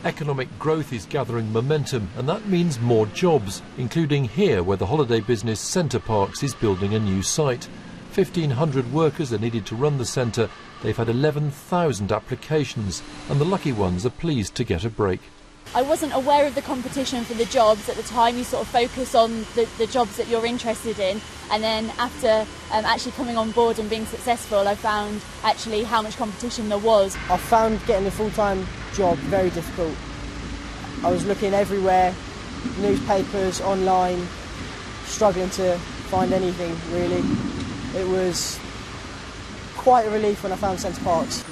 Economic growth is gathering momentum, and that means more jobs, including here where the holiday business Center Parcs is building a new site. 1,500 workers are needed to run the centre. They've had 11,000 applications, and the lucky ones are pleased to get a break. I wasn't aware of the competition for the jobs at the time. You sort of focus on the jobs that you're interested in, and then after actually coming on board and being successful, I found actually how much competition there was. I found getting a full-time job very difficult. I was looking everywhere, newspapers, online, struggling to find anything really. It was quite a relief when I found Center Parcs.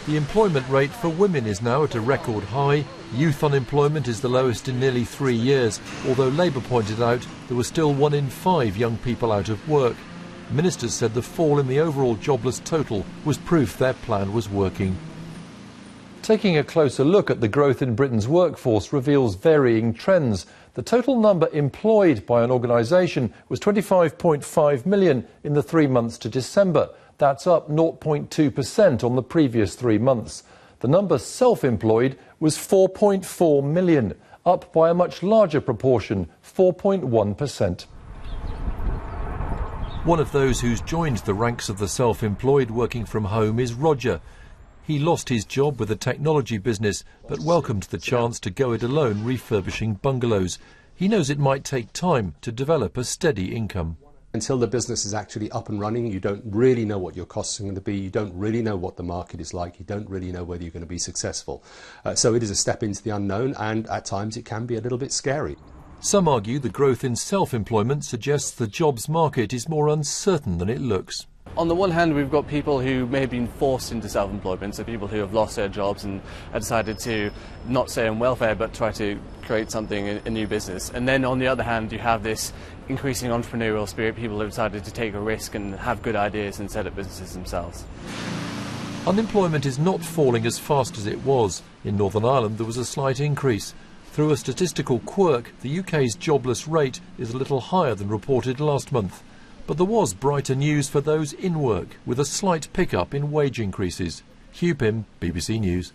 The employment rate for women is now at a record high. Youth unemployment is the lowest in nearly 3 years, although Labour pointed out there were still 1 in 5 young people out of work. Ministers said the fall in the overall jobless total was proof their plan was working. Taking a closer look at the growth in Britain's workforce reveals varying trends. The total number employed by an organisation was 25.5 million in the 3 months to December. That's up 0.2% on the previous 3 months. The number self-employed was 4.4 million, up by a much larger proportion, 4.1%. One of those who's joined the ranks of the self-employed working from home is Roger. He lost his job with a technology business, but welcomed the chance to go it alone refurbishing bungalows. He knows it might take time to develop a steady income. Until the business is actually up and running, you don't really know what your costs are going to be, you don't really know what the market is like, you don't really know whether you're going to be successful. So it is a step into the unknown, and at times it can be a little bit scary. Some argue the growth in self-employment suggests the jobs market is more uncertain than it looks. On the one hand, we've got people who may have been forced into self-employment, so people who have lost their jobs and have decided to not stay on welfare but try to create something, a new business. And then on the other hand, you have this increasing entrepreneurial spirit, people who have decided to take a risk and have good ideas and set up businesses themselves. Unemployment is not falling as fast as it was. In Northern Ireland there was a slight increase. Through a statistical quirk, the UK's jobless rate is a little higher than reported last month. But there was brighter news for those in work, with a slight pickup in wage increases. Hugh Pym, BBC News.